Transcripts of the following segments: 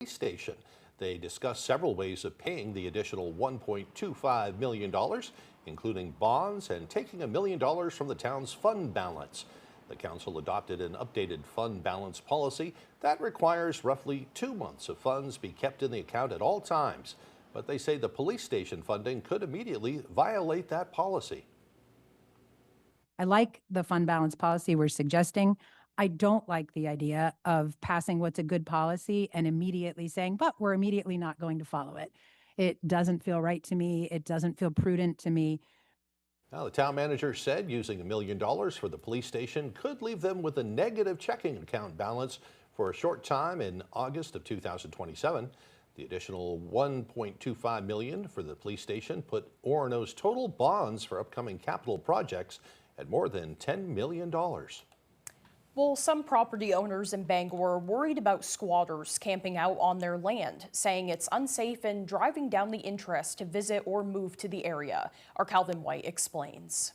station. They discussed several ways of paying the additional $1.25 million, including bonds and taking $1 million from the town's fund balance. The council adopted an updated fund balance policy that requires roughly 2 months of funds be kept in the account at all times. But they say the police station funding could immediately violate that policy. I like the fund balance policy we're suggesting. I don't like the idea of passing what's a good policy and immediately saying, but we're immediately not going to follow it. It doesn't feel right to me. It doesn't feel prudent to me. Now, the town manager said using $1 million for the police station could leave them with a negative checking account balance for a short time in August of 2027. The additional $1.25 million for the police station put Orono's total bonds for upcoming capital projects at more than $10 million. Well, some property owners in Bangor are worried about squatters camping out on their land, saying it's unsafe and driving down the interest to visit or move to the area. Our Calvin White explains.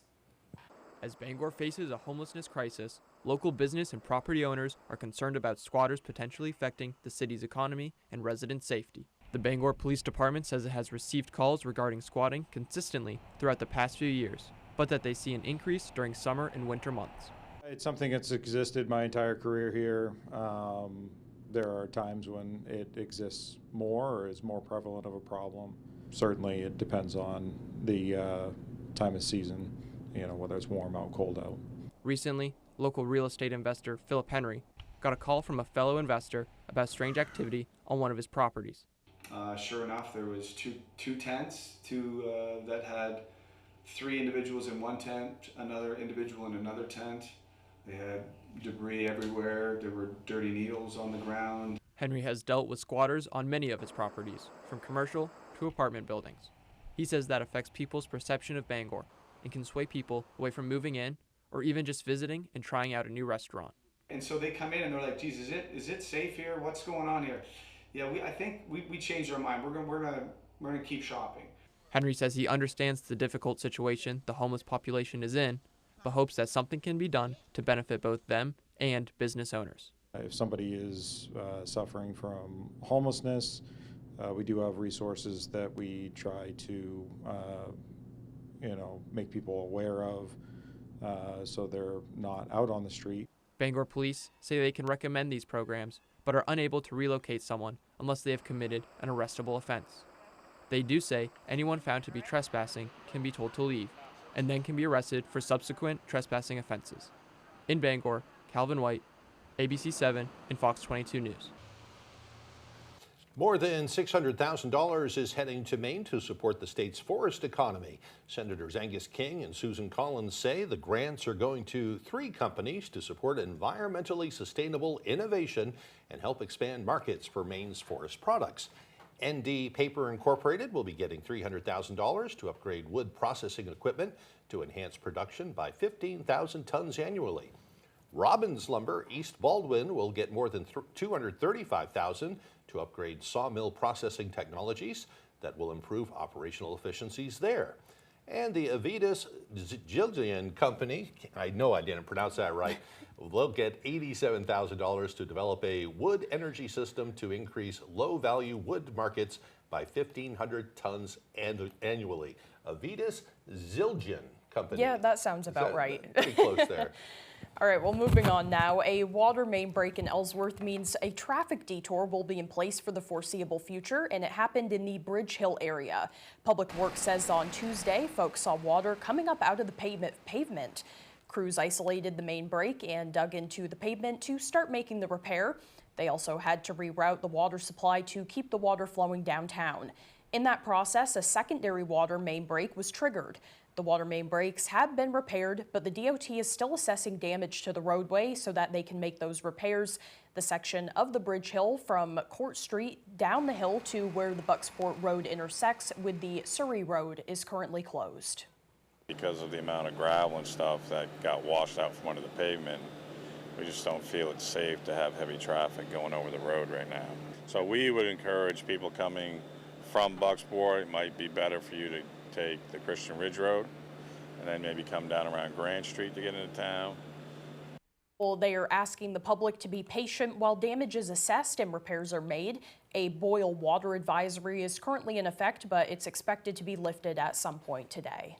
As Bangor faces a homelessness crisis, local business and property owners are concerned about squatters potentially affecting the city's economy and resident safety. The Bangor Police Department says it has received calls regarding squatting consistently throughout the past few years, but that they see an increase during summer and winter months. It's something that's existed my entire career here. There are times when it exists more or is more prevalent of a problem. Certainly it depends on the time of season, whether it's warm out, cold out. Recently, local real estate investor Philip Henry got a call from a fellow investor about strange activity on one of his properties. Sure enough, there was two tents, that had 3 individuals in one tent, another individual in another tent. They had debris everywhere. There were dirty needles on the ground. Henry has dealt with squatters on many of his properties, from commercial to apartment buildings. He says that affects people's perception of Bangor and can sway people away from moving in or even just visiting and trying out a new restaurant. And so they come in and they're like, geez, is it safe here? What's going on here? Yeah, I think we changed our mind. We're gonna keep shopping. Henry says he understands the difficult situation the homeless population is in, but hopes that something can be done to benefit both them and business owners. If somebody is suffering from homelessness, we do have resources that we try to, make people aware of so they're not out on the street. Bangor police say they can recommend these programs, but are unable to relocate someone unless they have committed an arrestable offense. They do say anyone found to be trespassing can be told to leave, and then can be arrested for subsequent trespassing offenses. In Bangor, Calvin White, ABC 7 and Fox 22 News. More than $600,000 is heading to Maine to support the state's forest economy. Senators Angus King and Susan Collins say the grants are going to 3 companies to support environmentally sustainable innovation and help expand markets for Maine's forest products. ND Paper Incorporated will be getting $300,000 to upgrade wood processing equipment to enhance production by 15,000 tons annually. Robbins Lumber East Baldwin will get more than $235,000 to upgrade sawmill processing technologies that will improve operational efficiencies there. And the Avitas Zildjian Company, I know I didn't pronounce that right, will get $87,000 to develop a wood energy system to increase low-value wood markets by 1,500 tons annually. Avitas Zildjian Company. Yeah, that sounds about right. Pretty close there. All right, well, moving on now. A water main break in Ellsworth means a traffic detour will be in place for the foreseeable future, and it happened in the Bridge Hill area. Public Works says on Tuesday, folks saw water coming up out of the pavement. Crews isolated the main break and dug into the pavement to start making the repair. They also had to reroute the water supply to keep the water flowing downtown. In that process, a secondary water main break was triggered. The water main breaks have been repaired, but the DOT is still assessing damage to the roadway so that they can make those repairs. The section of the Bridge Hill from Court Street down the hill to where the Bucksport Road intersects with the Surrey Road is currently closed. Because of the amount of gravel and stuff that got washed out from under the pavement, we just don't feel it's safe to have heavy traffic going over the road right now. So we would encourage people coming from Bucksport, it might be better for you to take the Christian Ridge Road and then maybe come down around Grand Street to get into town. Well, they are asking the public to be patient while damage is assessed and repairs are made. A boil water advisory is currently in effect, but it's expected to be lifted at some point today.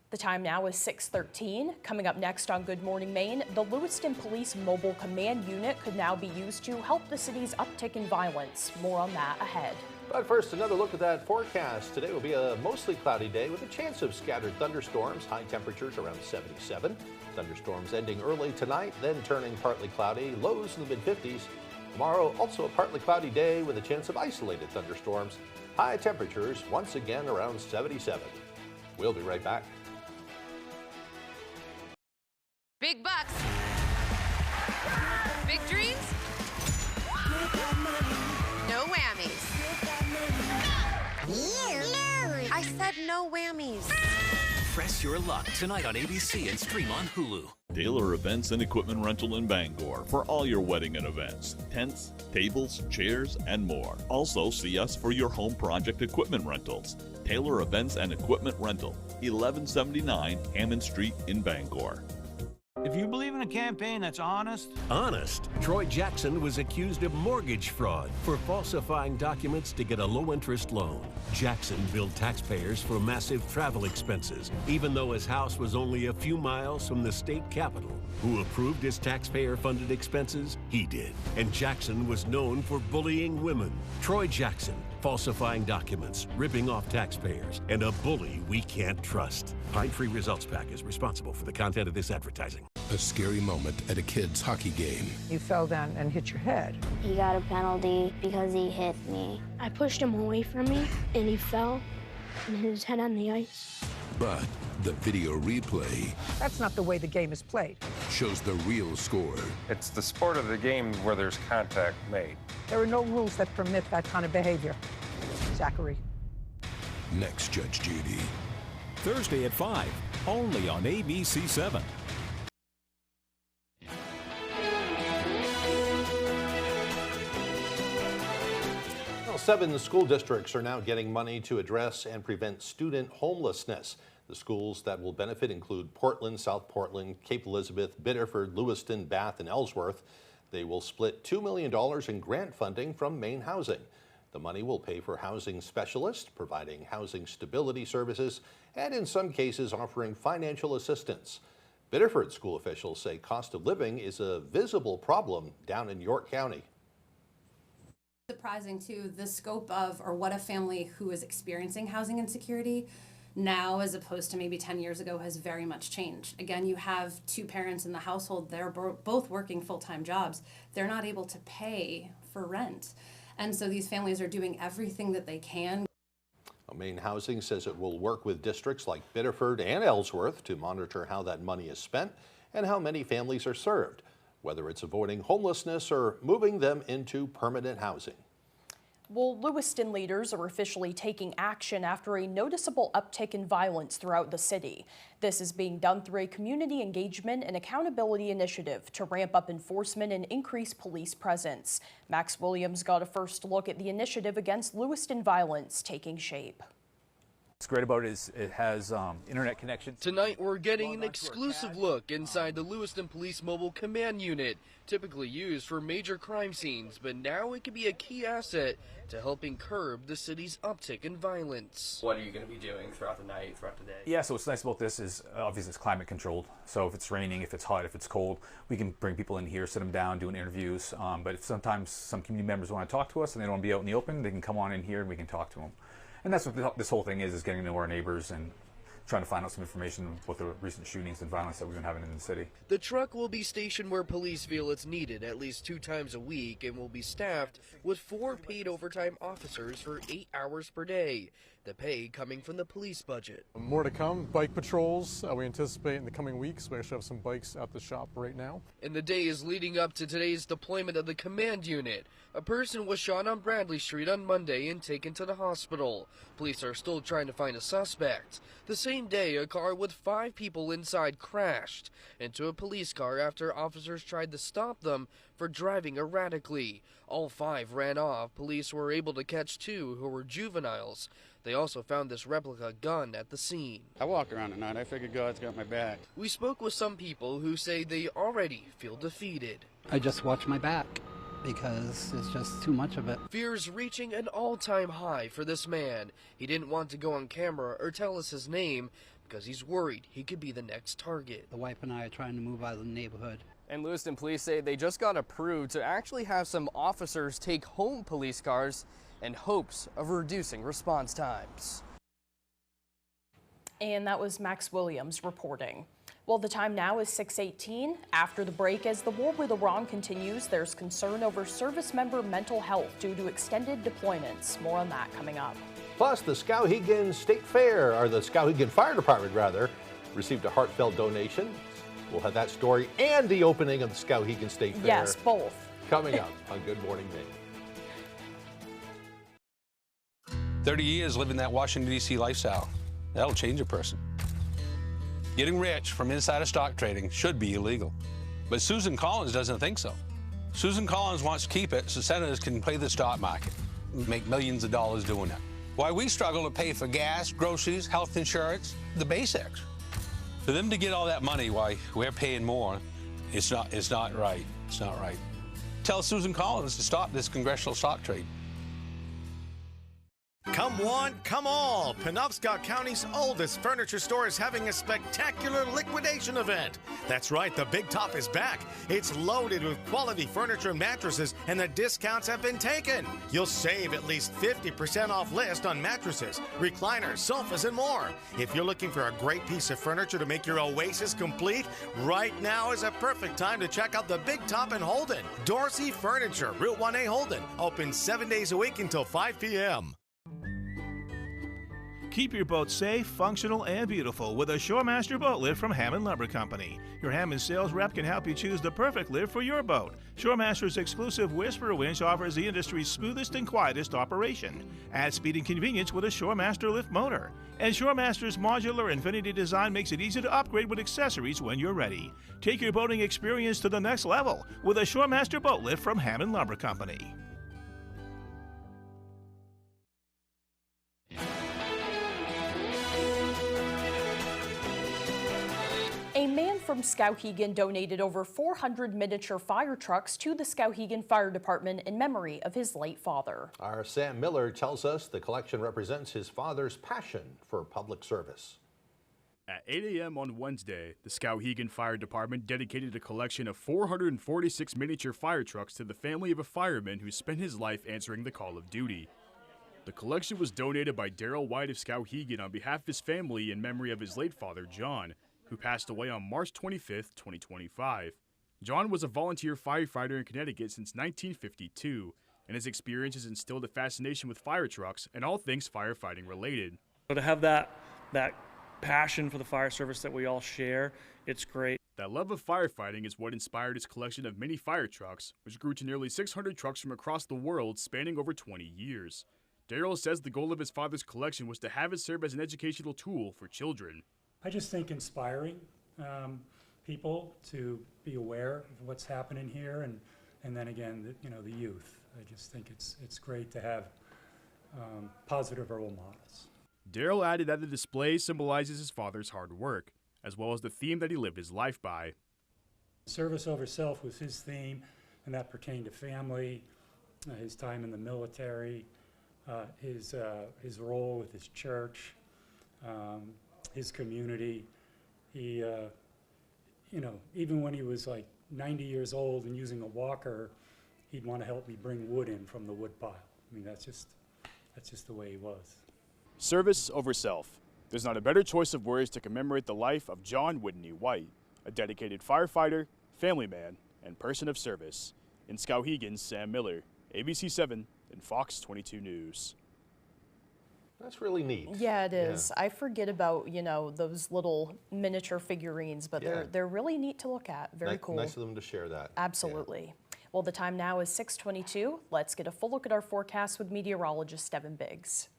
The time now is 6:13. Coming up next on Good Morning Maine, the Lewiston Police Mobile Command Unit could now be used to help the city's uptick in violence. More on that ahead. But first, another look at that forecast. Today will be a mostly cloudy day with a chance of scattered thunderstorms. High temperatures around 77. Thunderstorms ending early tonight, then turning partly cloudy. Lows in the mid-50s. Tomorrow, also a partly cloudy day with a chance of isolated thunderstorms. High temperatures once again around 77. We'll be right back. Big bucks. Big dreams. No whammies. I said no whammies. Press your luck tonight on ABC and stream on Hulu. Taylor Events and Equipment Rental in Bangor for all your wedding and events. Tents, tables, chairs, and more. Also see us for your home project equipment rentals. Taylor Events and Equipment Rental, 1179 Hammond Street in Bangor. If you believe in a campaign that's honest... Honest. Troy Jackson was accused of mortgage fraud for falsifying documents to get a low-interest loan. Jackson billed taxpayers for massive travel expenses, even though his house was only a few miles from the state capitol. Who approved his taxpayer-funded expenses? He did. And Jackson was known for bullying women. Troy Jackson, falsifying documents, ripping off taxpayers, and a bully we can't trust. Pine Tree Results Pack is responsible for the content of this advertising. A scary moment at a kid's hockey game. You fell down and hit your head. He got a penalty because he hit me. I pushed him away from me, and he fell and hit his head on the ice. But the video replay... That's not the way the game is played. ...shows the real score. It's the sport of the game where there's contact made. There are no rules that permit that kind of behavior. Zachary. Next, Judge Judy. Thursday at 5, only on ABC 7. Well, 7 school districts are now getting money to address and prevent student homelessness. The schools that will benefit include Portland, South Portland, Cape Elizabeth, Biddeford, Lewiston, Bath, and Ellsworth. They will split $2 million in grant funding from Maine Housing. The money will pay for housing specialists, providing housing stability services, and in some cases offering financial assistance. Biddeford school officials say cost of living is a visible problem down in York County. Surprising too, the scope of or what a family who is experiencing housing insecurity now as opposed to maybe 10 years ago has very much changed. Again, you have 2 parents in the household, they're both working full-time jobs. They're not able to pay for rent. And so these families are doing everything that they can. Maine Housing says it will work with districts like Biddeford and Ellsworth to monitor how that money is spent and how many families are served, whether it's avoiding homelessness or moving them into permanent housing. Well, Lewiston leaders are officially taking action after a noticeable uptick in violence throughout the city. This is being done through a community engagement and accountability initiative to ramp up enforcement and increase police presence. Max Williams got a first look at the initiative against Lewiston violence taking shape. What's great about it is it has internet connection. Tonight we're getting an exclusive look inside the Lewiston Police Mobile Command Unit, typically used for major crime scenes, but now it can be a key asset to helping curb the city's uptick in violence. What are you going to be doing throughout the night, throughout the day? Yeah, so what's nice about this is obviously it's climate controlled. So if it's raining, if it's hot, if it's cold, we can bring people in here, sit them down, doing interviews. But if sometimes some community members want to talk to us and they don't want to be out in the open, they can come on in here and we can talk to them. And that's what this whole thing is getting to know our neighbors and trying to find out some information about the recent shootings and violence that we've been having in the city. The truck will be stationed where police feel it's needed at least 2 times a week and will be staffed with 4 paid overtime officers for 8 hours per day. The pay coming from the police budget. More to come. Bike patrols we anticipate in the coming weeks. We actually have some bikes at the shop right now. In the days leading up to today's deployment of the command unit, a person was shot on Bradley Street on Monday and taken to the hospital. Police are still trying to find a suspect. The same day, a car with 5 people inside crashed into a police car after officers tried to stop them for driving erratically. All 5 ran off. Police were able to catch 2 who were juveniles. They also found this replica gun at the scene. I walk around at night. I figure God's got my back. We spoke with some people who say they already feel defeated. I just watch my back. because it's just too much of it. Fears reaching an all-time high for this man. He didn't want to go on camera or tell us his name because he's worried he could be the next target. The wife and I are trying to move out of the neighborhood. And Lewiston police say they just got approved to actually have some officers take home police cars in hopes of reducing response times. And that was Max Williams reporting. Well, the time now is 6:18. After the break, as the war with Iran continues, there's concern over service member mental health due to extended deployments. More on that coming up. Plus, the Skowhegan State Fair, or the Skowhegan Fire Department, rather, received a heartfelt donation. We'll have that story and the opening of the Skowhegan State Fair. Yes, both. Coming up on Good Morning Maine. 30 years living that Washington, D.C. lifestyle. That'll change a person. Getting rich from insider stock trading should be illegal. But Susan Collins doesn't think so. Susan Collins wants to keep it so senators can play the stock market, make millions of dollars doing it. Why we struggle to pay for gas, groceries, health insurance, the basics. For them to get all that money, why we're paying more, it's not right. It's not right. Tell Susan Collins to stop this congressional stock trade. Come one, come all. Penobscot County's oldest furniture store is having a spectacular liquidation event. That's right, the Big Top is back. It's loaded with quality furniture and mattresses, and the discounts have been taken. You'll save at least 50% off list on mattresses, recliners, sofas, and more. If you're looking for a great piece of furniture to make your oasis complete, right now is a perfect time to check out the Big Top in Holden. Dorsey Furniture, Route 1A Holden, open 7 days a week until 5 p.m. Keep your boat safe, functional, and beautiful with a Shoremaster boat lift from Hammond Lumber Company. Your Hammond sales rep can help you choose the perfect lift for your boat. Shoremaster's exclusive Whisper winch offers the industry's smoothest and quietest operation. Add speed and convenience with a Shoremaster lift motor. And Shoremaster's modular Infinity design makes it easy to upgrade with accessories when you're ready. Take your boating experience to the next level with a Shoremaster boat lift from Hammond Lumber Company. A man from Skowhegan donated over 400 miniature fire trucks to the Skowhegan Fire Department in memory of his late father. Our Sam Miller tells us the collection represents his father's passion for public service. At 8 a.m. on Wednesday, the Skowhegan Fire Department dedicated a collection of 446 miniature fire trucks to the family of a fireman who spent his life answering the call of duty. The collection was donated by Daryl White of Skowhegan on behalf of his family in memory of his late father, John, who passed away on March 25, 2025. John was a volunteer firefighter in Connecticut since 1952, and his experience has instilled a fascination with fire trucks and all things firefighting related. So to have that passion for the fire service that we all share, it's great. That love of firefighting is what inspired his collection of mini fire trucks, which grew to nearly 600 trucks from across the world spanning over 20 years. Daryl says the goal of his father's collection was to have it serve as an educational tool for children. I just think inspiring people to be aware of what's happening here, and then again, the youth. I just think it's great to have positive role models. Daryl added that the display symbolizes his father's hard work, as well as the theme that he lived his life by. Service over self was his theme, and that pertained to family, his time in the military, his role with his church, his community. He, even when he was like 90 years old and using a walker, he'd want to help me bring wood in from the wood pile. I mean, that's just the way he was. Service over self. There's not a better choice of words to commemorate the life of John Whitney White, a dedicated firefighter, family man, and person of service. In Skowhegan, Sam Miller, ABC 7 and Fox 22 News. That's really neat. Yeah, it is. Yeah. I forget about, those little miniature figurines, but they're really neat to look at. Very cool. Nice of them to share that. Absolutely. Yeah. Well, the time now is 6:22. Let's get a full look at our forecast with meteorologist Devin Biggs.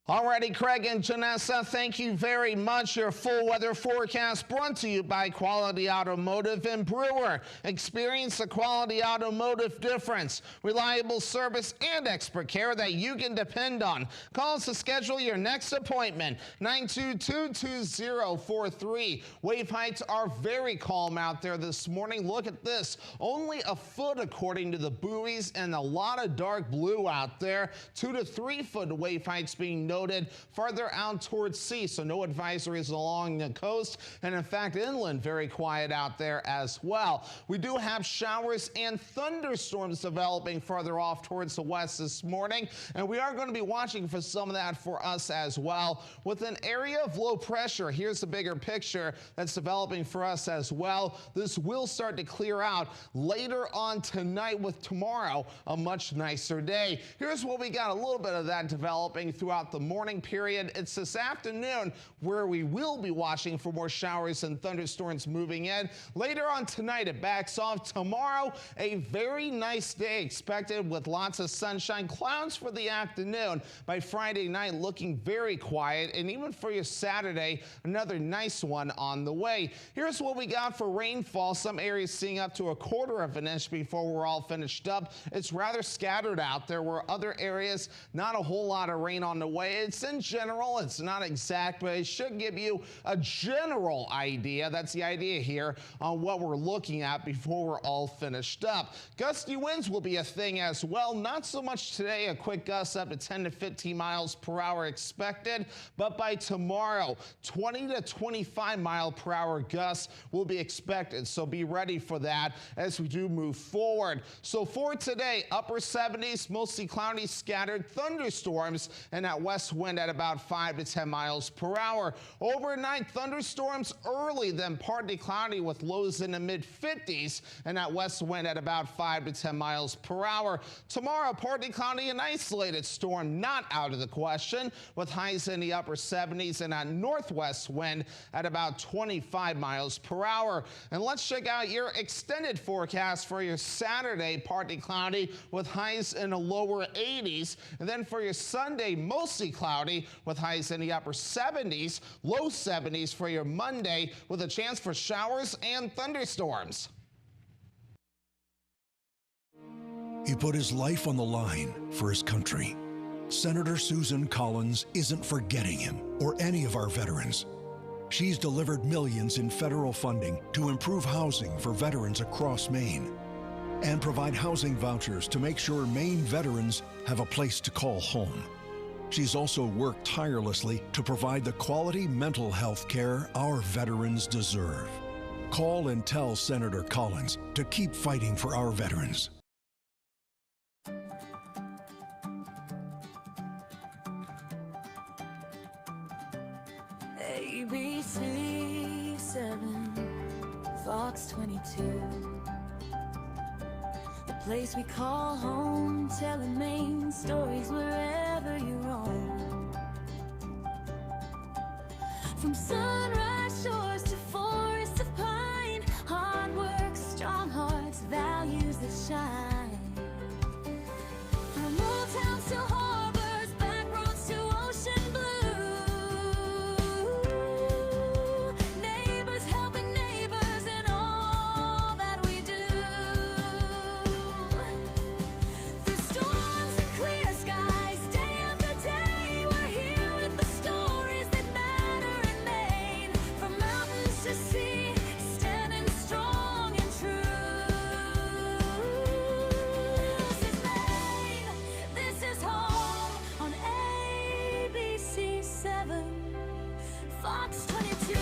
Alrighty, Craig and Janessa, thank you very much. Your full weather forecast brought to you by Quality Automotive and Brewer. Experience the Quality Automotive difference. Reliable service and expert care that you can depend on. Call us to schedule your next appointment. 922-2043. Wave heights are very calm out there this morning. Look at this. Only a foot according to the buoys and a lot of dark blue out there. 2 to 3 foot wave heights being noted farther out towards sea, so no advisories along the coast, and in fact inland very quiet out there as well. We do have showers and thunderstorms developing farther off towards the west this morning, and we are going to be watching for some of that for us as well. With an area of low pressure, here's the bigger picture that's developing for us as well. This will start to clear out later on tonight, with tomorrow a much nicer day. Here's what we got, a little bit of that developing throughout the morning period. It's this afternoon where we will be watching for more showers and thunderstorms moving in. Later on tonight, it backs off. Tomorrow, a very nice day expected with lots of sunshine. Clouds for the afternoon. By Friday night, looking very quiet. And even for your Saturday, another nice one on the way. Here's what we got for rainfall. Some areas seeing up to 1/4 of an inch before we're all finished up. It's rather scattered out there, where other areas, not a whole lot of rain on the way. It's in general, it's not exact, but it should give you a general idea. That's the idea here on what we're looking at before we're all finished up. Gusty winds will be a thing as well. Not so much today, a quick gust up to 10 to 15 miles per hour expected, but by tomorrow, 20 to 25 mile per hour gusts will be expected. So be ready for that as we do move forward. So for today, upper 70s, mostly cloudy, scattered thunderstorms, and that west wind at about 5 to 10 miles per hour. Overnight, thunderstorms early, then partly cloudy with lows in the mid-50s, and that west wind at about 5 to 10 miles per hour. Tomorrow, partly cloudy and isolated storm not out of the question, with highs in the upper 70s and that northwest wind at about 25 miles per hour. And let's check out your extended forecast for your Saturday, partly cloudy with highs in the lower 80s, and then for your Sunday, mostly cloudy with highs in the upper 70s, low 70s for your Monday, with a chance for showers and thunderstorms. He put his life on the line for his country. Senator Susan Collins isn't forgetting him or any of our veterans. She's delivered millions in federal funding to improve housing for veterans across Maine and provide housing vouchers to make sure Maine veterans have a place to call home. She's also worked tirelessly to provide the quality mental health care our veterans deserve. Call and tell Senator Collins to keep fighting for our veterans. ABC 7, Fox 22. The place we call home, telling Maine stories wherever you roam. From sunrise shores to forests of pine, hard work, strong hearts, values that shine. From old towns to harbors, back roads to ocean blue. Neighbors helping neighbors in all that we do. Through storms and clear skies, day after day, we're here with the stories that matter in Maine. From mountains to sea, standing strong and true. This is Maine, this is home on ABC 7, Fox 22.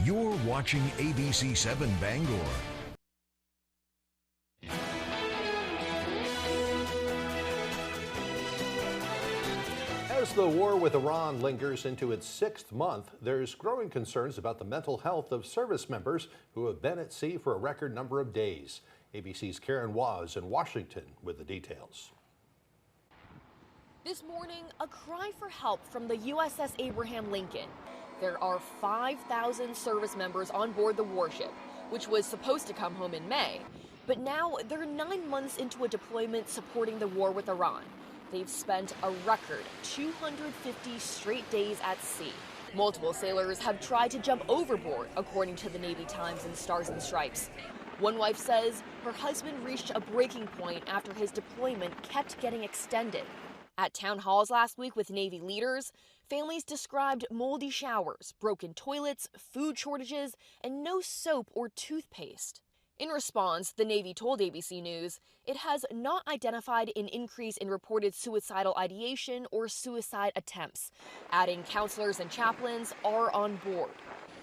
You're watching ABC 7 Bangor. As the war with Iran lingers into its 6th month, there's growing concerns about the mental health of service members who have been at sea for a record number of days. ABC's Karen Waz in Washington with the details. This morning, a cry for help from the USS Abraham Lincoln. There are 5,000 service members on board the warship, which was supposed to come home in May. But now they're 9 months into a deployment supporting the war with Iran. They've spent a record 250 straight days at sea. Multiple sailors have tried to jump overboard, according to the Navy Times and Stars and Stripes. One wife says her husband reached a breaking point after his deployment kept getting extended. At town halls last week with Navy leaders, families described moldy showers, broken toilets, food shortages, and no soap or toothpaste. In response, the Navy told ABC News it has not identified an increase in reported suicidal ideation or suicide attempts, adding counselors and chaplains are on board.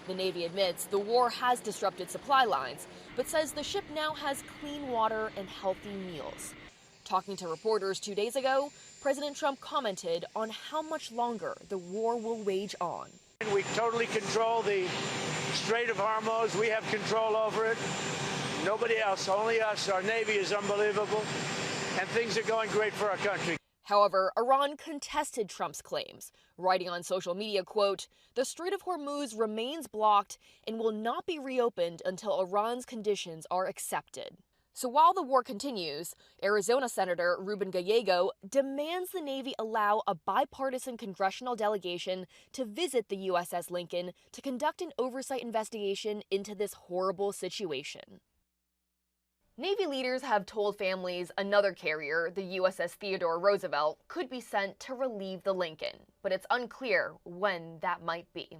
The Navy admits the war has disrupted supply lines, but says the ship now has clean water and healthy meals. Talking to reporters 2 days ago, President Trump commented on how much longer the war will wage on. We totally control the Strait of Hormuz. We have control over it. Nobody else, only us. Our Navy is unbelievable, and things are going great for our country. However, Iran contested Trump's claims, writing on social media, quote, "The Strait of Hormuz remains blocked and will not be reopened until Iran's conditions are accepted." So while the war continues, Arizona Senator Ruben Gallego demands the Navy allow a bipartisan congressional delegation to visit the USS Lincoln to conduct an oversight investigation into this horrible situation. Navy leaders have told families another carrier, the USS Theodore Roosevelt, could be sent to relieve the Lincoln, but it's unclear when that might be.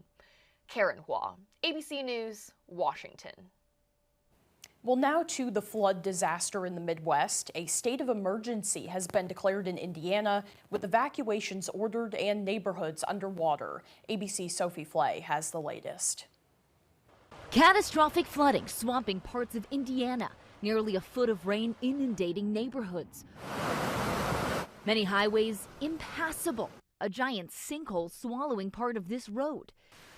Karen Hua, ABC News, Washington. Well, now to the flood disaster in the Midwest. A state of emergency has been declared in Indiana, with evacuations ordered and neighborhoods underwater. ABC's Sophie Flay has the latest. Catastrophic flooding swamping parts of Indiana. Nearly a foot of rain inundating neighborhoods. Many highways impassable. A giant sinkhole swallowing part of this road.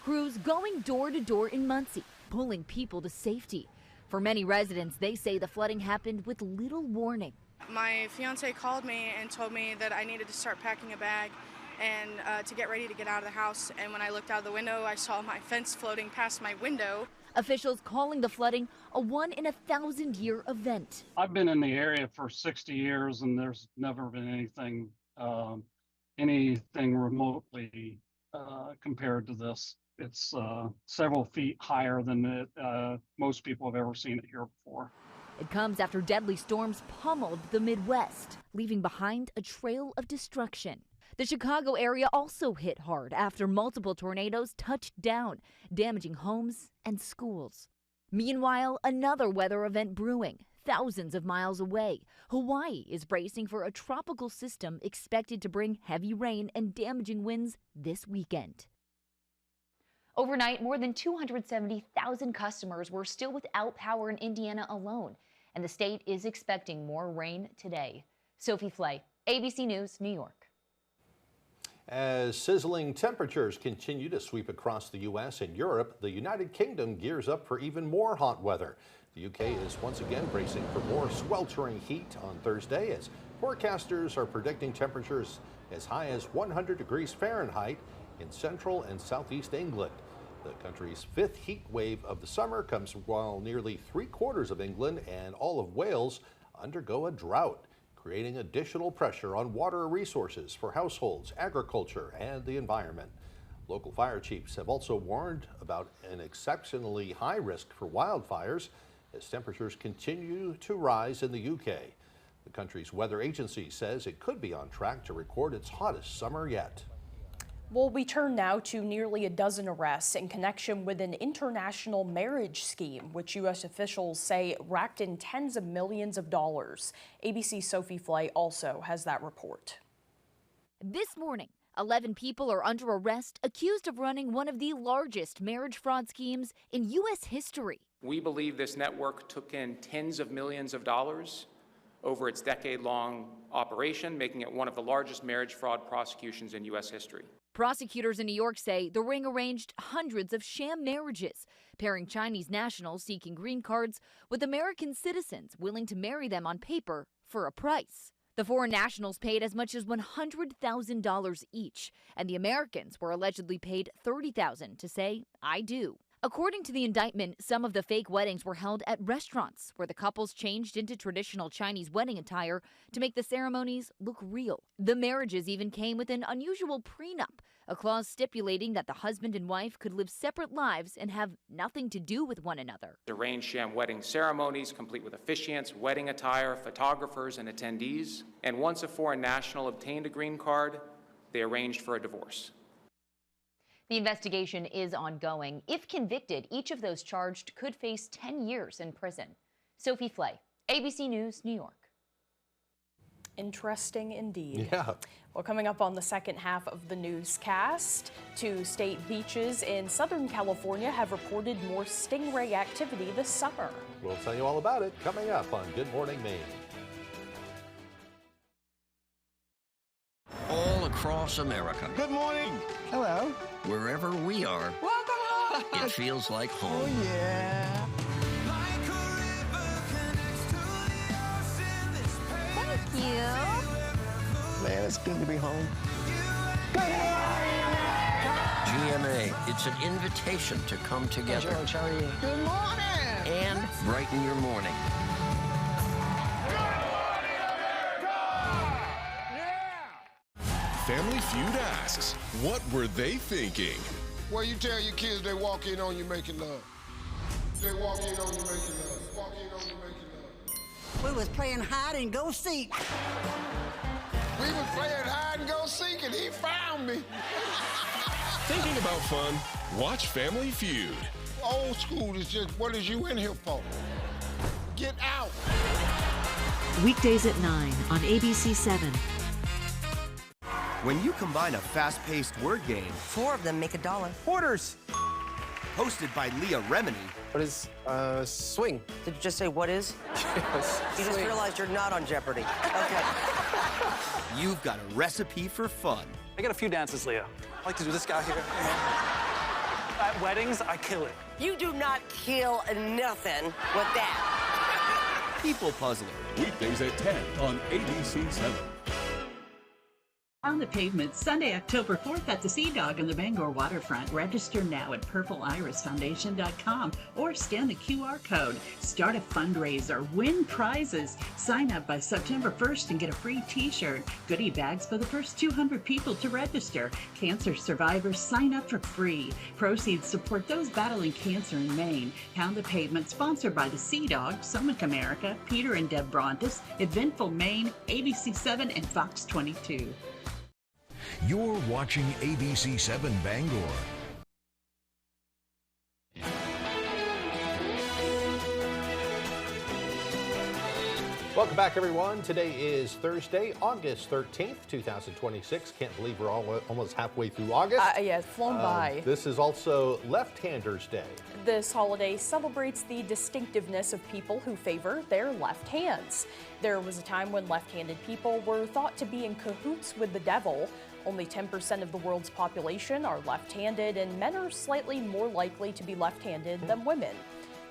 Crews going door to door in Muncie, pulling people to safety. For many residents, they say the flooding happened with little warning. My fiance called me and told me that I needed to start packing a bag and to get ready to get out of the house. And when I looked out the window, I saw my fence floating past my window. Officials calling the flooding a 1-in-1,000-year event. I've been in the area for 60 years, and there's never been anything remotely compared to this. It's several feet higher than most people have ever seen it here before. It comes after deadly storms pummeled the Midwest, leaving behind a trail of destruction. The Chicago area also hit hard after multiple tornadoes touched down, damaging homes and schools. Meanwhile, another weather event brewing, thousands of miles away. Hawaii is bracing for a tropical system expected to bring heavy rain and damaging winds this weekend. Overnight, more than 270,000 customers were still without power in Indiana alone, and the state is expecting more rain today. Sophie Flay, ABC News, New York. As sizzling temperatures continue to sweep across the U.S. and Europe, the United Kingdom gears up for even more hot weather. The U.K. is once again bracing for more sweltering heat on Thursday, as forecasters are predicting temperatures as high as 100 degrees Fahrenheit in central and southeast England. The country's fifth heat wave of the summer comes while nearly 3/4 of England and all of Wales undergo a drought, creating additional pressure on water resources for households, agriculture, and the environment. Local fire chiefs have also warned about an exceptionally high risk for wildfires as temperatures continue to rise in the UK. The country's weather agency says it could be on track to record its hottest summer yet. Well, we turn now to nearly a dozen arrests in connection with an international marriage scheme, which U.S. officials say racked in tens of millions of dollars. ABC's Sophie Flay also has that report. This morning, 11 people are under arrest accused of running one of the largest marriage fraud schemes in U.S. history. We believe this network took in tens of millions of dollars over its decade-long operation, making it one of the largest marriage fraud prosecutions in U.S. history. Prosecutors in New York say the ring arranged hundreds of sham marriages, pairing Chinese nationals seeking green cards with American citizens willing to marry them on paper for a price. The foreign nationals paid as much as $100,000 each, and the Americans were allegedly paid $30,000 to say, "I do." According to the indictment, some of the fake weddings were held at restaurants where the couples changed into traditional Chinese wedding attire to make the ceremonies look real. The marriages even came with an unusual prenup, a clause stipulating that the husband and wife could live separate lives and have nothing to do with one another. Arranged sham wedding ceremonies, complete with officiants, wedding attire, photographers, and attendees. And once a foreign national obtained a green card, they arranged for a divorce. The investigation is ongoing. If convicted, each of those charged could face 10 years in prison. Sophie Flay, ABC News, New York. Interesting indeed. Yeah. Well, coming up on the second half of the newscast, 2 state beaches in Southern California have reported more stingray activity this summer. We'll tell you all about it coming up on Good Morning Maine. All across America. Good morning. Hello. Wherever we are, welcome home. It feels like home. Oh, yeah. Thank you. Man, it's good to be home. GMA, it's an invitation to come together. George, how are you? Good morning. And brighten your morning. Family Feud asks, what were they thinking? Well, you tell your kids they walk in on you making love. They walk in on you making love. Walk in on you making love. We was playing hide and go seek. We was playing hide and go seek and he found me. Thinking about fun? Watch Family Feud. Old school is just, what is you in here for? Get out. Weekdays at 9 on ABC7. When you combine a fast-paced word game, 4 of them make $1. Hoarders, hosted by Leah Remini. What is swing? Did you just say what is? Yes. You just realized you're not on Jeopardy. Okay. You've got a recipe for fun. I got a few dances, Leah. I like to do this guy here. At weddings, I kill it. You do not kill nothing with that. People puzzler. Weekdays at 10 on ABC7. On the Pavement, Sunday, October 4th at the Sea Dog on the Bangor waterfront. Register now at purpleirisfoundation.com or scan the QR code. Start a fundraiser, win prizes. Sign up by September 1st and get a free t-shirt. Goodie bags for the first 200 people to register. Cancer survivors sign up for free. Proceeds support those battling cancer in Maine. Pound the Pavement, sponsored by the Sea Dog, Summit America, Peter and Deb Brontis, Eventful Maine, ABC7, and Fox 22. You're watching ABC7 Bangor. Welcome back, everyone. Today is Thursday, August 13th, 2026. Can't believe we're almost halfway through August. Yeah, it's flown by. This is also Left-Handers Day. This holiday celebrates the distinctiveness of people who favor their left hands. There was a time when left-handed people were thought to be in cahoots with the devil. Only 10% of the world's population are left-handed, and men are slightly more likely to be left-handed than women.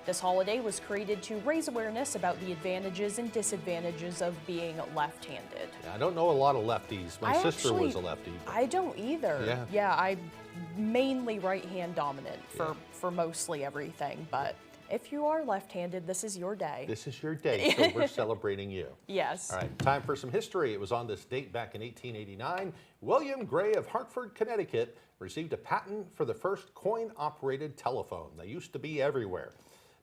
This holiday was created to raise awareness about the advantages and disadvantages of being left-handed. Yeah, I don't know a lot of lefties. My sister was a lefty. I don't either. Yeah, I'm mainly right-hand dominant for mostly everything, but if you are left-handed, this is your day. This is your day, so we're celebrating you. Yes. All right, time for some history. It was on this date back in 1889. William Gray of Hartford, Connecticut, received a patent for the first coin-operated telephone. They used to be everywhere.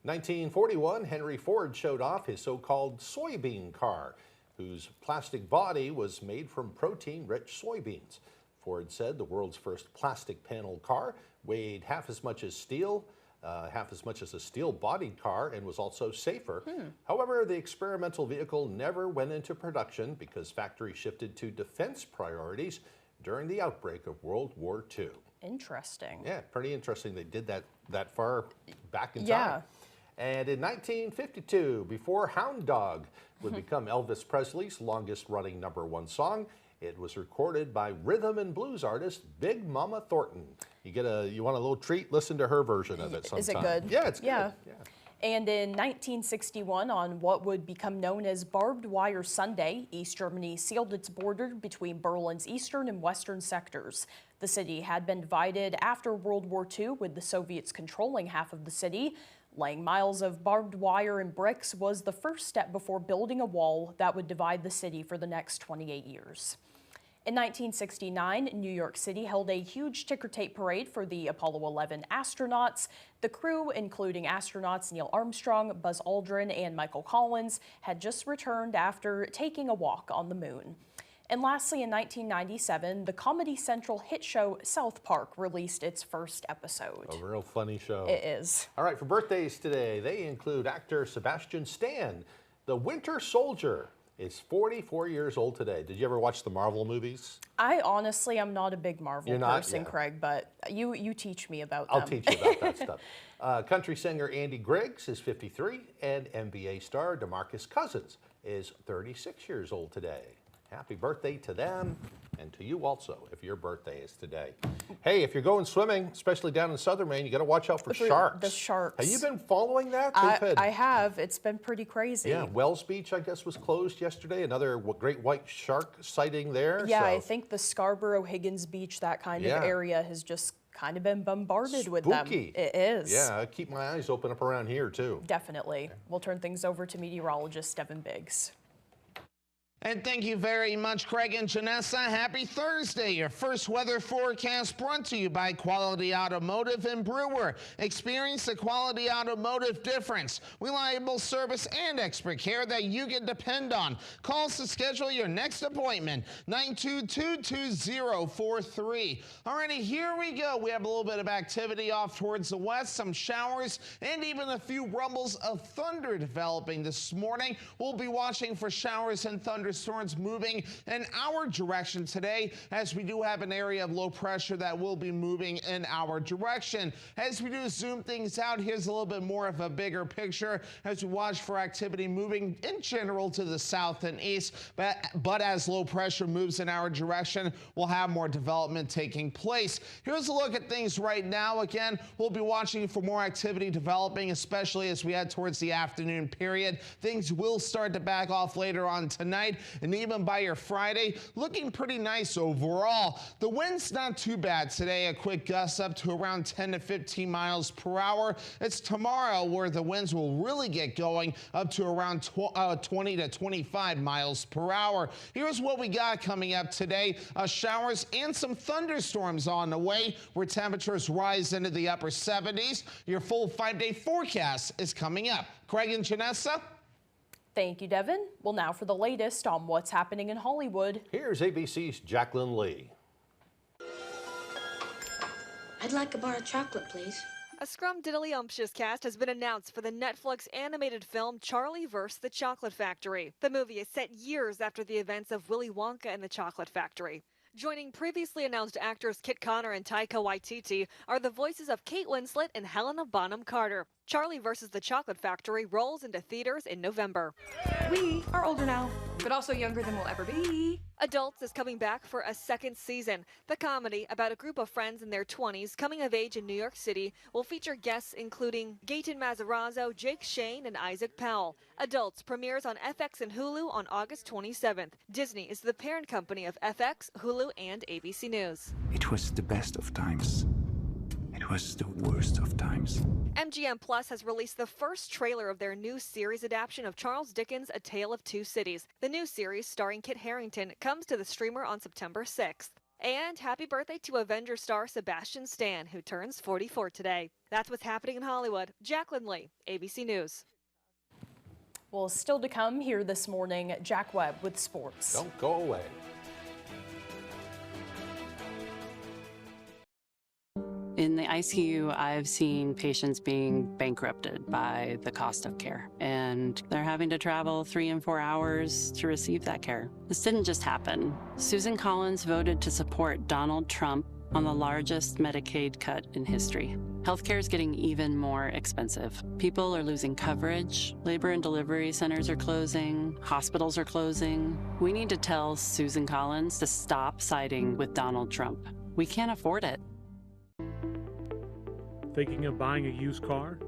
1941, Henry Ford showed off his so-called soybean car, whose plastic body was made from protein-rich soybeans. Ford said the world's first plastic panel car weighed half as much as a steel-bodied car, and was also safer. However, the experimental vehicle never went into production because factories shifted to defense priorities during the outbreak of World War II. Interesting. Yeah, pretty interesting. They did that far back in time. Yeah. And in 1952, before Hound Dog would become Elvis Presley's longest-running #1 song, It was recorded by rhythm and blues artist Big Mama Thornton. You want a little treat? Listen to her version of it sometime. Is it good? Yeah, it's good. Yeah. And in 1961, on what would become known as Barbed Wire Sunday, East Germany sealed its border between Berlin's eastern and western sectors. The city had been divided after World War II, with the Soviets controlling half of the city. Laying miles of barbed wire and bricks was the first step before building a wall that would divide the city for the next 28 years. In 1969, New York City held a huge ticker tape parade for the Apollo 11 astronauts. The crew, including astronauts Neil Armstrong, Buzz Aldrin, and Michael Collins, had just returned after taking a walk on the moon. And lastly, in 1997, the Comedy Central hit show South Park released its first episode. A real funny show. It is. All right, for birthdays today, they include actor Sebastian Stan. The Winter Soldier is 44 years old today. Did you ever watch the Marvel movies? I honestly am not a big Marvel person, yeah. Craig, but you teach me about them. I'll teach you about that stuff. Country singer Andy Griggs is 53, and NBA star DeMarcus Cousins is 36 years old today. Happy birthday to them, and to you also, if your birthday is today. Hey, if you're going swimming, especially down in southern Maine, you got to watch out for sharks. The sharks. Have you been following that? I have. It's been pretty crazy. Yeah, Wells Beach, I guess, was closed yesterday. Another great white shark sighting there. Yeah, I think the Scarborough, Higgins Beach, that kind of area has just kind of been bombarded with them. It is. Yeah, I keep my eyes open up around here, too. Definitely. We'll turn things over to meteorologist Devin Biggs. And thank you very much, Craig and Janessa. Happy Thursday. Your first weather forecast brought to you by Quality Automotive and Brewer. Experience the Quality Automotive difference. Reliable service and expert care that you can depend on. Call us to schedule your next appointment, 922-2043. Alrighty, here we go. We have a little bit of activity off towards the west, some showers, and even a few rumbles of thunder developing this morning. We'll be watching for showers and thunderstorms moving in our direction today, as we do have an area of low pressure that will be moving in our direction. As we do zoom things out, here's a little bit more of a bigger picture as we watch for activity moving in general to the south and east. But as low pressure moves in our direction, we'll have more development taking place. Here's a look at things right now. Again, we'll be watching for more activity developing, especially as we head towards the afternoon period. Things will start to back off later on tonight, and even by your Friday, looking pretty nice overall. The wind's not too bad today, a quick gust up to around 10 to 15 miles per hour. It's tomorrow where the winds will really get going up to around 20 to 25 miles per hour. Here's what we got coming up today. Showers and some thunderstorms on the way, where temperatures rise into the upper 70s. Your full 5-day forecast is coming up. Craig and Janessa. Thank you, Devin. Well, now for the latest on what's happening in Hollywood. Here's ABC's Jacqueline Lee. I'd like a bar of chocolate, please. A scrumdiddlyumptious cast has been announced for the Netflix animated film Charlie vs. the Chocolate Factory. The movie is set years after the events of Willy Wonka and the Chocolate Factory. Joining previously announced actors Kit Connor and Taika Waititi are the voices of Kate Winslet and Helena Bonham Carter. Charlie vs. the Chocolate Factory rolls into theaters in November. We are older now, but also younger than we'll ever be. Adults is coming back for a second season. The comedy, about a group of friends in their 20s coming of age in New York City, will feature guests including Gaten Matarazzo, Jake Shane, and Isaac Powell. Adults premieres on FX and Hulu on August 27th. Disney is the parent company of FX, Hulu, and ABC News. It was the best of times. It was the worst of times. MGM Plus has released the first trailer of their new series adaptation of Charles Dickens' A Tale of Two Cities. The new series, starring Kit Harington, comes to the streamer on September 6th. And happy birthday to Avenger star Sebastian Stan, who turns 44 today. That's what's happening in Hollywood. Jacqueline Lee, ABC News. Well, still to come here this morning, Jack Webb with sports. Don't go away. In the ICU, I've seen patients being bankrupted by the cost of care, and they're having to travel 3 and 4 hours to receive that care. This didn't just happen. Susan Collins voted to support Donald Trump on the largest Medicaid cut in history. Healthcare is getting even more expensive. People are losing coverage, labor and delivery centers are closing, hospitals are closing. We need to tell Susan Collins to stop siding with Donald Trump. We can't afford it. Thinking of buying a used car?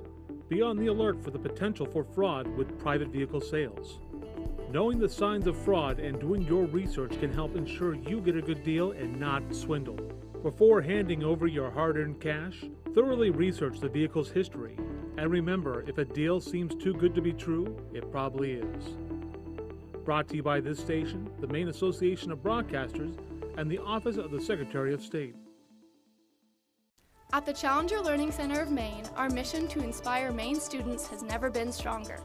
Be on the alert for the potential for fraud with private vehicle sales. Knowing the signs of fraud and doing your research can help ensure you get a good deal and not swindled. Before handing over your hard-earned cash, thoroughly research the vehicle's history. And remember, if a deal seems too good to be true, it probably is. Brought to you by this station, the Maine Association of Broadcasters, and the Office of the Secretary of State. At the Challenger Learning Center of Maine, our mission to inspire Maine students has never been stronger.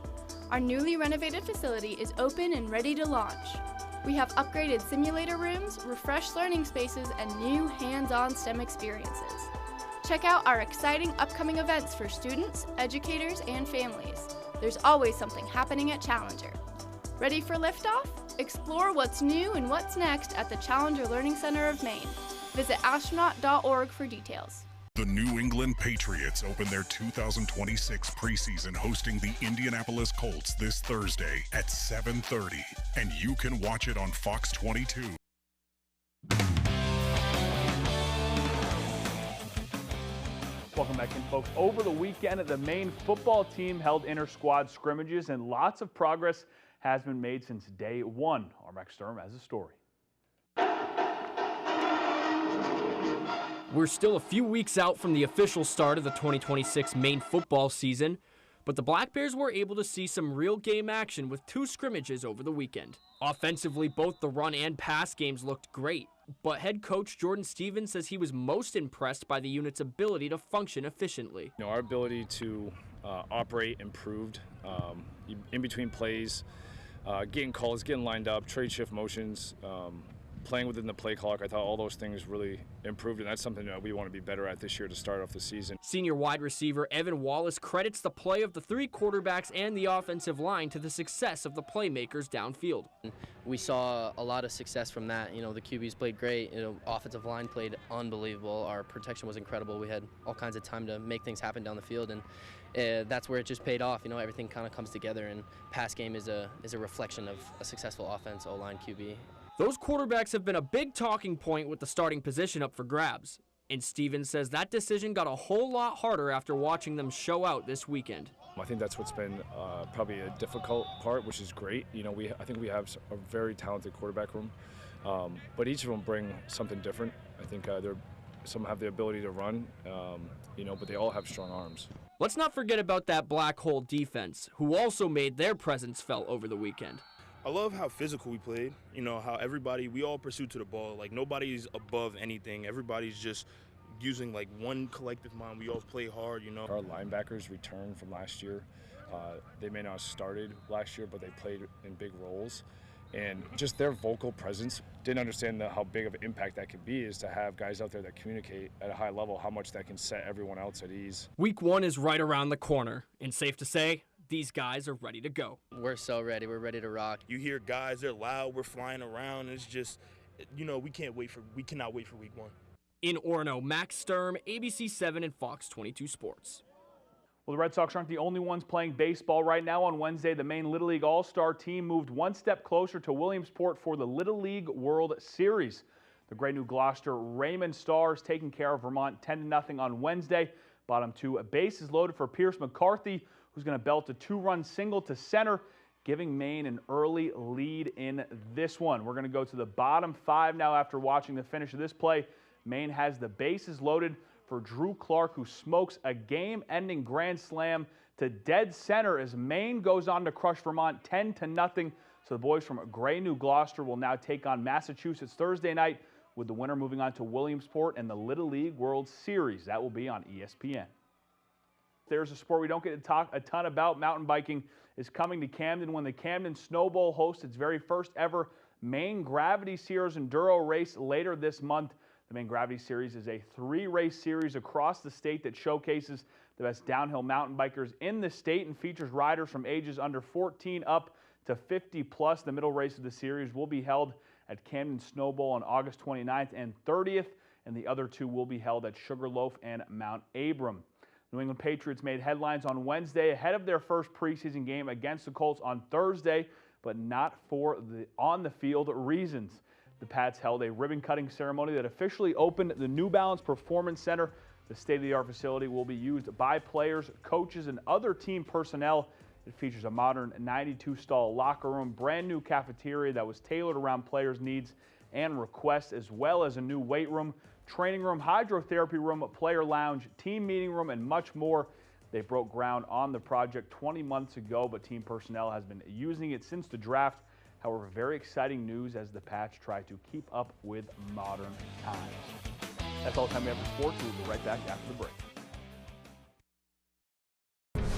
Our newly renovated facility is open and ready to launch. We have upgraded simulator rooms, refreshed learning spaces, and new hands-on STEM experiences. Check out our exciting upcoming events for students, educators, and families. There's always something happening at Challenger. Ready for liftoff? Explore what's new and what's next at the Challenger Learning Center of Maine. Visit astronaut.org for details. The New England Patriots open their 2026 preseason hosting the Indianapolis Colts this Thursday at 7:30, and you can watch it on Fox 22. Welcome back in, folks. Over the weekend, the Maine football team held inter-squad scrimmages, and lots of progress has been made since day one. Our Max Sturm has a story. We're still a few weeks out from the official start of the 2026 Maine football season, but the Black Bears were able to see some real game action with 2 scrimmages over the weekend. Offensively, both the run and pass games looked great, but head coach Jordan Stevens says he was most impressed by the unit's ability to function efficiently. Our ability to operate improved in between plays, getting calls, getting lined up, trade shift motions, playing within the play clock. I thought all those things really improved, and that's something that we want to be better at this year to start off the season. Senior wide receiver Evan Wallace credits the play of the 3 quarterbacks and the offensive line to the success of the playmakers downfield. We saw a lot of success from that. The QBs played great. Offensive line played unbelievable. Our protection was incredible. We had all kinds of time to make things happen down the field, and that's where it just paid off. Everything kind of comes together, and pass game is a reflection of a successful offense, O-line, QB. Those quarterbacks have been a big talking point with the starting position up for grabs, and Stevens says that decision got a whole lot harder after watching them show out this weekend. I think that's what's been probably a difficult part, which is great. I think we have a very talented quarterback room, but each of them bring something different. I think some have the ability to run, but they all have strong arms. Let's not forget about that Black Hole defense, who also made their presence felt over the weekend. I love how physical we played. How we all pursued to the ball. Like, nobody's above anything. Everybody's just using, one collective mind. We all play hard, Our linebackers returned from last year. They may not have started last year, but they played in big roles. And just their vocal presence, didn't understand how big of an impact that could be, is to have guys out there that communicate at a high level, how much that can set everyone else at ease. Week 1 is right around the corner, and safe to say, these guys are ready to go. We're so ready. We're ready to rock. You hear guys, they're loud, we're flying around, and it's just, we cannot wait for week 1. In Orono, Max Sturm, ABC 7 and Fox 22 Sports. Well, the Red Sox aren't the only ones playing baseball right now. On Wednesday, the Maine Little League All-Star team moved one step closer to Williamsport for the Little League World Series. The Great New Gloucester Raymond Stars taking care of Vermont 10-0 on Wednesday. Bottom 2 bases loaded for Pierce McCarthy, who's going to belt a 2-run single to center, giving Maine an early lead in this one. We're going to go to the bottom 5 now after watching the finish of this play. Maine has the bases loaded for Drew Clark, who smokes a game-ending grand slam to dead center as Maine goes on to crush Vermont 10-0. So the boys from Gray New Gloucester will now take on Massachusetts Thursday night, with the winner moving on to Williamsport and the Little League World Series. That will be on ESPN. There's a sport we don't get to talk a ton about. Mountain biking is coming to Camden when the Camden Snow Bowl hosts its very first ever Maine Gravity Series Enduro race later this month. The Maine Gravity Series is a 3-race series across the state that showcases the best downhill mountain bikers in the state and features riders from ages under 14 up to 50 plus. The middle race of the series will be held at Camden Snow Bowl on August 29th and 30th. and the other 2 will be held at Sugarloaf and Mount Abram. New England Patriots made headlines on Wednesday ahead of their first preseason game against the Colts on Thursday, but not for the on-the-field reasons. The Pats held a ribbon-cutting ceremony that officially opened the New Balance Performance Center. The state-of-the-art facility will be used by players, coaches, and other team personnel. It features a modern 92-stall locker room, brand new cafeteria that was tailored around players' needs and requests, as well as a new weight room, training room, hydrotherapy room, player lounge, team meeting room, and much more. They broke ground on the project 20 months ago, but team personnel has been using it since the draft. However, very exciting news as the Pats try to keep up with modern times. That's all the time we have for sports. We'll be right back after the break.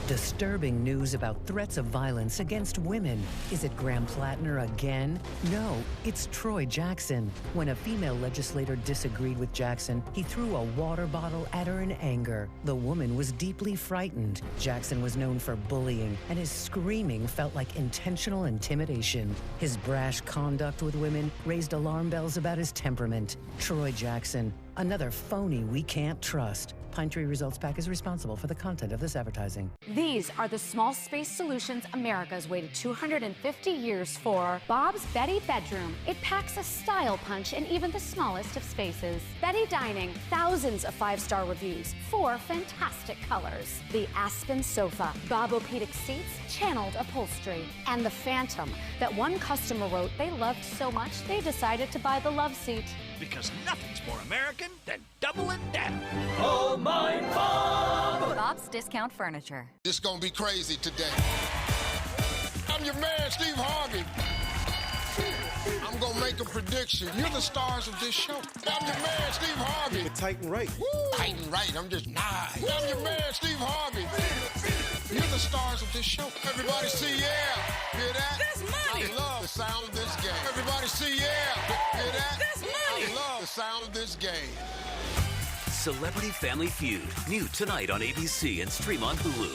Disturbing news about threats of violence against women. Is it Graham Plattner again? No, it's Troy Jackson. When a female legislator disagreed with Jackson, he threw a water bottle at her in anger. The woman was deeply frightened. Jackson was known for bullying, and his screaming felt like intentional intimidation. His brash conduct with women raised alarm bells about his temperament. Troy Jackson, another phony we can't trust. Pine Tree Results PAC is responsible for the content of this advertising. These are the small space solutions America's waited 250 years for. Bob's Betty Bedroom. It packs a style punch in even the smallest of spaces. Betty Dining. Thousands of 5-star reviews. 4 fantastic colors. The Aspen Sofa. Bobopedic seats. Channeled upholstery. And the Phantom that one customer wrote they loved so much they decided to buy the love seat. Because nothing's more American than doubling down. Oh, my Bob! Bob's Discount Furniture. It's gonna be crazy today. I'm your man, Steve Harvey. I'm gonna make a prediction. You're the stars of this show. I'm your man, Steve Harvey. You're tight and right. Woo! Tight and right. I'm just nice. I'm your man, Steve Harvey. You're the stars of this show. Everybody see, yeah. Hear that? That's money. I love the sound of this game. Everybody see, yeah. Hear that? That's money. I love the sound of this game. Celebrity Family Feud. New tonight on ABC and stream on Hulu.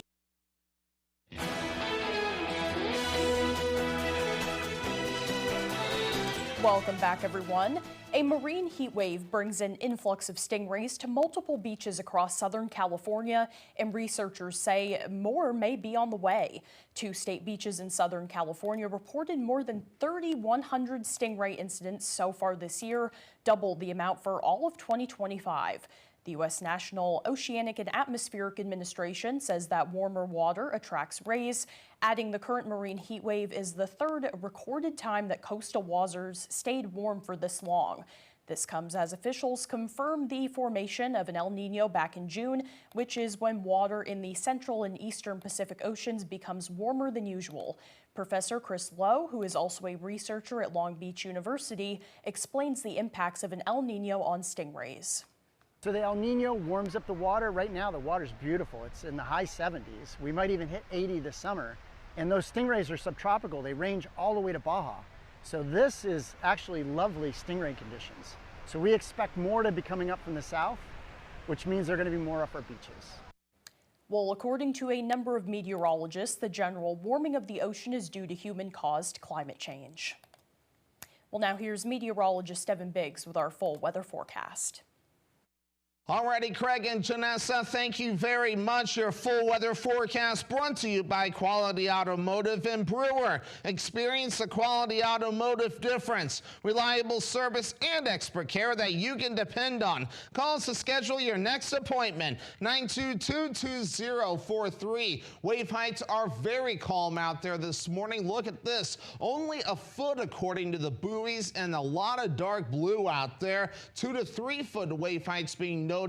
Welcome back, everyone. A marine heat wave brings an influx of stingrays to multiple beaches across Southern California, and researchers say more may be on the way. 2 state beaches in Southern California reported more than 3,100 stingray incidents so far this year, double the amount for all of 2025. The U.S. National Oceanic and Atmospheric Administration says that warmer water attracts rays, adding the current marine heat wave is the 3rd recorded time that coastal waters stayed warm for this long. This comes as officials confirm the formation of an El Niño back in June, which is when water in the central and eastern Pacific Oceans becomes warmer than usual. Professor Chris Lowe, who is also a researcher at Long Beach University, explains the impacts of an El Niño on stingrays. So the El Nino warms up the water. Right now the water's beautiful. It's in the high 70s. We might even hit 80 this summer. And those stingrays are subtropical. They range all the way to Baja. So this is actually lovely stingray conditions. So we expect more to be coming up from the south, which means they're going to be more off our beaches. Well, according to a number of meteorologists, the general warming of the ocean is due to human-caused climate change. Well, now here's meteorologist Evan Biggs with our full weather forecast. Alrighty, Craig and Janessa, thank you very much. Your full weather forecast brought to you by Quality Automotive and Brewer. Experience the Quality Automotive difference. Reliable service and expert care that you can depend on. Call us to schedule your next appointment. 922-2043. Wave heights are very calm out there this morning. Look at this. Only a foot according to the buoys and a lot of dark blue out there. 2 to 3 foot wave heights being noted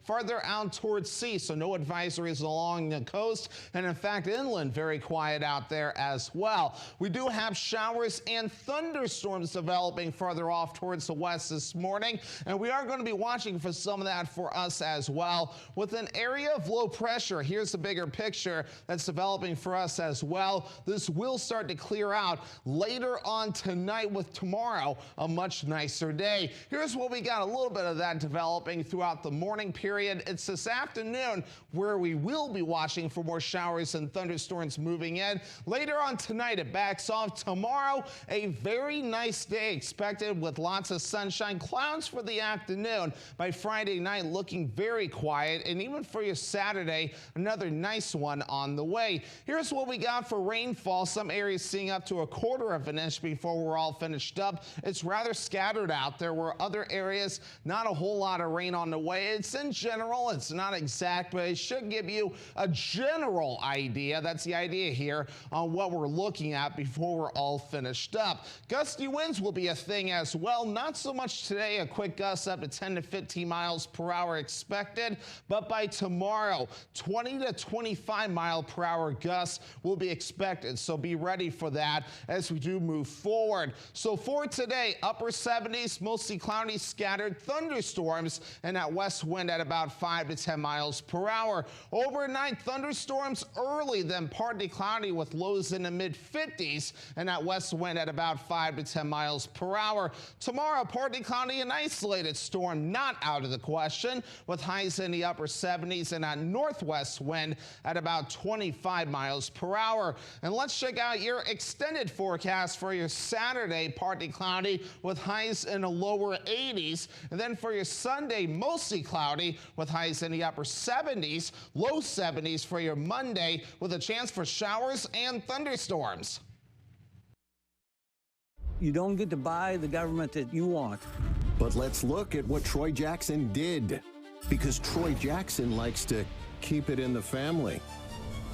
farther out towards sea, so no advisories along the coast, and in fact inland very quiet out there as well. We do have showers and thunderstorms developing farther off towards the west this morning, and we are going to be watching for some of that for us as well. With an area of low pressure, here's the bigger picture that's developing for us as well. This will start to clear out later on tonight, with tomorrow a much nicer day. Here's what we got, a little bit of that developing throughout the morning period. It's this afternoon where we will be watching for more showers and thunderstorms moving in. Later on tonight, it backs off. Tomorrow, a very nice day expected with lots of sunshine. Clouds for the afternoon. By Friday night, looking very quiet. And even for your Saturday, another nice one on the way. Here's what we got for rainfall. Some areas seeing up to 1/4 of an inch before we're all finished up. It's rather scattered out. There were other areas, not a whole lot of rain on the way. It's in general, it's not exact, but it should give you a general idea. That's the idea here on what we're looking at before we're all finished up. Gusty winds will be a thing as well. Not so much today, a quick gust up to 10 to 15 miles per hour expected, but by tomorrow, 20 to 25 mile per hour gusts will be expected. So be ready for that as we do move forward. So for today, upper 70s, mostly cloudy, scattered thunderstorms, and that west wind at about 5 to 10 miles per hour. Overnight, thunderstorms early, then partly cloudy with lows in the mid-50s, and that west wind at about 5 to 10 miles per hour. Tomorrow, partly cloudy and isolated storm not out of the question, with highs in the upper 70s and that northwest wind at about 25 miles per hour. And let's check out your extended forecast for your Saturday, partly cloudy with highs in the lower 80s. And then for your Sunday, mostly cloudy with highs in the upper 70s, low 70s for your Monday with a chance for showers and thunderstorms. You don't get to buy the government that you want. But let's look at what Troy Jackson did, because Troy Jackson likes to keep it in the family.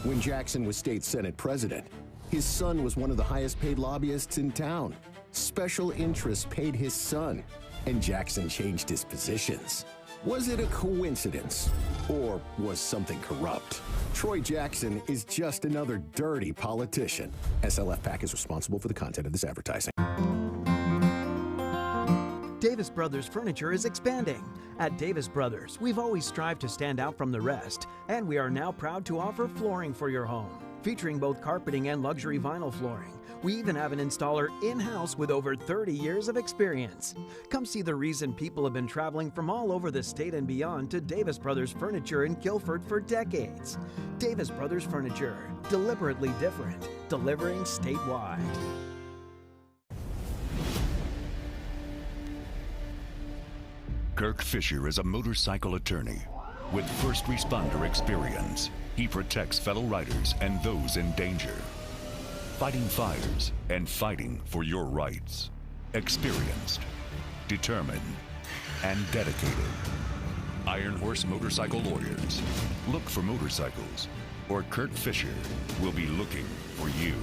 When Jackson was state Senate president, his son was one of the highest paid lobbyists in town. Special interests paid his son, and Jackson changed his positions. Was it a coincidence, or was something corrupt? Troy Jackson is just another dirty politician. SLF PAC is responsible for the content of this advertising. Davis Brothers Furniture is expanding. At Davis Brothers, we've always strived to stand out from the rest, and we are now proud to offer flooring for your home, featuring both carpeting and luxury vinyl flooring. We even have an installer in-house with over 30 years of experience. Come see the reason people have been traveling from all over the state and beyond to Davis Brothers Furniture in Guilford for decades. Davis Brothers Furniture, deliberately different, delivering statewide. Kirk Fisher is a motorcycle attorney with first responder experience. He protects fellow riders and those in danger, fighting fires and fighting for your rights. Experienced, determined, and dedicated. Iron Horse Motorcycle Lawyers. Look for motorcycles, or Kirk Fisher will be looking for you.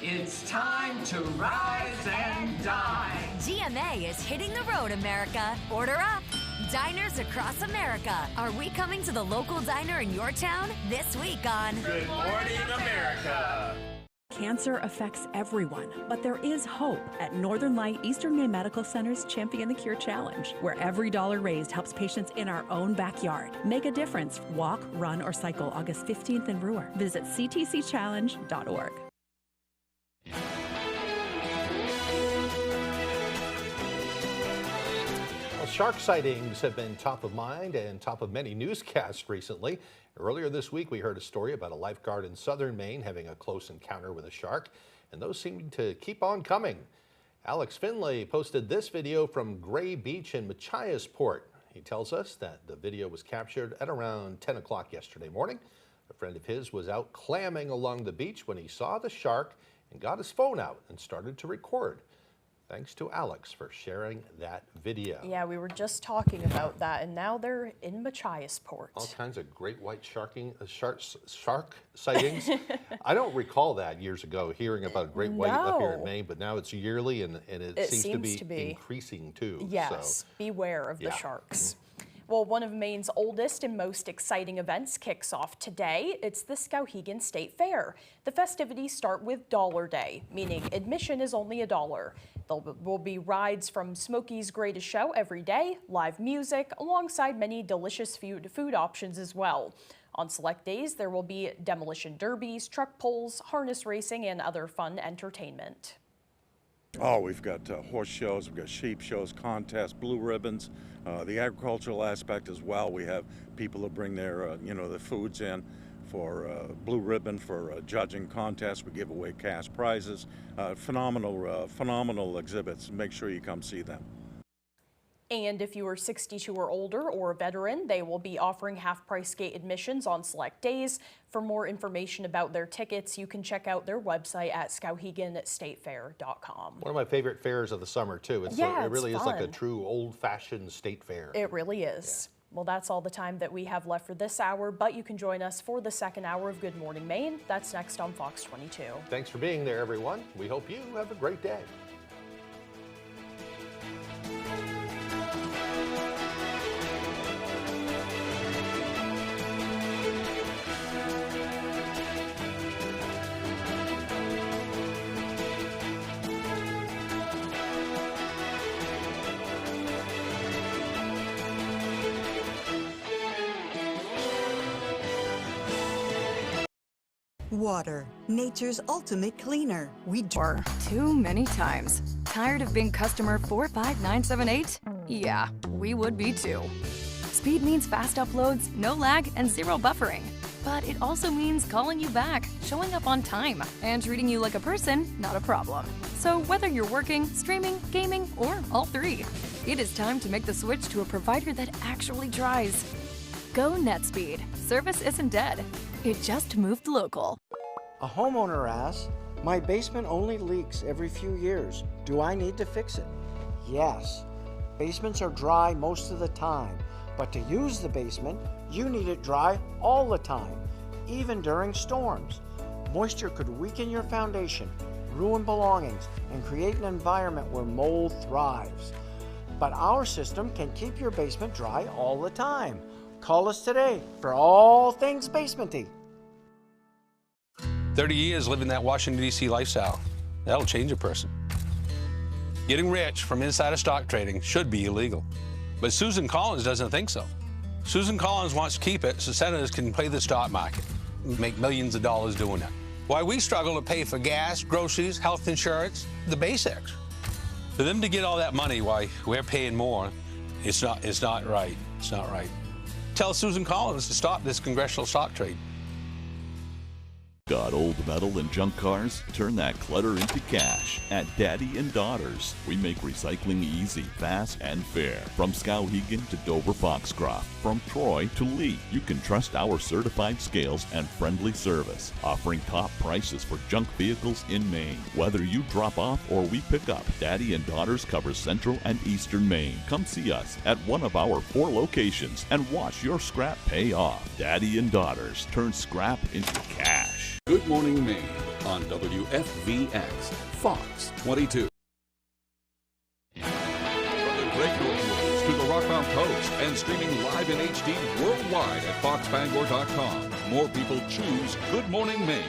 It's time to rise and dine. GMA is hitting the road, America. Order up. Diners across America. Are we coming to the local diner in your town? This week on Good Morning America. Cancer affects everyone, but there is hope at Northern Light Eastern Maine Medical Center's Champion the Cure Challenge, where every dollar raised helps patients in our own backyard. Make a difference. Walk, run, or cycle August 15th in Brewer. Visit ctcchallenge.org. Well, shark sightings have been top of mind and top of many newscasts recently. Earlier this week, we heard a story about a lifeguard in southern Maine having a close encounter with a shark, and those seem to keep on coming. Alex Finlay posted this video from Gray Beach in Machiasport. He tells us that the video was captured at around 10 o'clock yesterday morning. A friend of his was out clamming along the beach when he saw the shark and got his phone out and started to record. Thanks to Alex for sharing that video. Yeah, we were just talking about that, and now they're in Machiasport. All kinds of great white shark sightings. I don't recall that years ago, hearing about great white up here in Maine, but now it's yearly, and it seems to be increasing too. Yes, so. Beware of the sharks. Well, one of Maine's oldest and most exciting events kicks off today. It's the Skowhegan State Fair. The festivities start with Dollar Day, meaning admission is only $1. There will be rides from Smokey's Greatest Show every day, live music, alongside many delicious food options as well. On select days, there will be demolition derbies, truck pulls, harness racing, and other fun entertainment. Oh, we've got horse shows, we've got sheep shows, contests, blue ribbons, the agricultural aspect as well. We have people who bring their, the foods in for blue ribbon for judging contests. We give away cash prizes. Phenomenal exhibits. Make sure you come see them. And if you are 62 or older or a veteran, they will be offering half-price gate admissions on select days. For more information about their tickets, you can check out their website at skowheganstatefair.com. One of my favorite fairs of the summer, too. It really is like a true old-fashioned state fair. It really is. Yeah. Well, that's all the time that we have left for this hour, but you can join us for the second hour of Good Morning Maine. That's next on Fox 22. Thanks for being there, everyone. We hope you have a great day. Water, nature's ultimate cleaner. We Or too many times. Tired of being customer 45978? Yeah, we would be too. Speed means fast uploads, no lag, and zero buffering. But it also means calling you back, showing up on time, and treating you like a person, not a problem. So whether you're working, streaming, gaming, or all three, it is time to make the switch to a provider that actually tries. Go NetSpeed. Service isn't dead. It just moved local. A homeowner asks, my basement only leaks every few years. Do I need to fix it? Yes. Basements are dry most of the time, but to use the basement, you need it dry all the time, even during storms. Moisture could weaken your foundation, ruin belongings, and create an environment where mold thrives. But our system can keep your basement dry all the time. Call us today for all things basementy. 30 years living that Washington, D.C. lifestyle. That'll change a person. Getting rich from insider stock trading should be illegal. But Susan Collins doesn't think so. Susan Collins wants to keep it so senators can play the stock market, make millions of dollars doing it. Why we struggle to pay for gas, groceries, health insurance, the basics. For them to get all that money, why we're paying more, it's not right. It's not right. Tell Susan Collins to stop this congressional stock trade. Got old metal and junk cars? Turn that clutter into cash at Daddy and Daughters. We make recycling easy, fast, and fair. From Skowhegan to Dover Foxcroft, from Troy to Lee, you can trust our certified scales and friendly service, offering top prices for junk vehicles in Maine. Whether you drop off or we pick up, Daddy and Daughters covers central and eastern Maine. Come see us at one of our 4 locations and watch your scrap pay off. Daddy and Daughters turn scrap into cash. Good Morning Maine on WFVX, Fox 22. From the Great Northwoods to the Rock Mountain Coast and streaming live in HD worldwide at foxbangor.com. More people choose Good Morning Maine.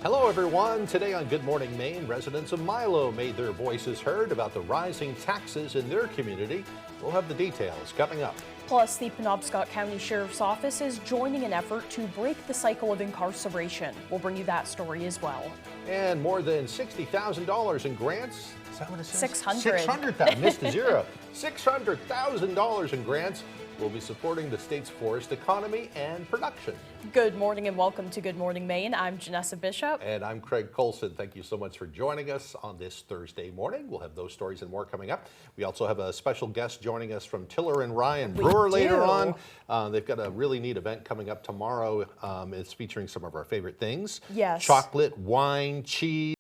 Hello, everyone. Today on Good Morning Maine, residents of Milo made their voices heard about the rising taxes in their community. We'll have the details coming up. Plus, the Penobscot County Sheriff's Office is joining an effort to break the cycle of incarceration. We'll bring you that story as well. And more than $60,000 in grants. Is that what it says? 600. 600,000. Missed a zero. $600,000 in grants will be supporting the state's forest economy and production. Good morning and welcome to Good Morning Maine. I'm Janessa Bishop. And I'm Craig Colson. Thank you so much for joining us on this Thursday morning. We'll have those stories and more coming up. We also have a special guest joining us from Tiller and Ryan Brewer later on. They've got a really neat event coming up tomorrow. It's featuring some of our favorite things. Yes. Chocolate, wine, cheese.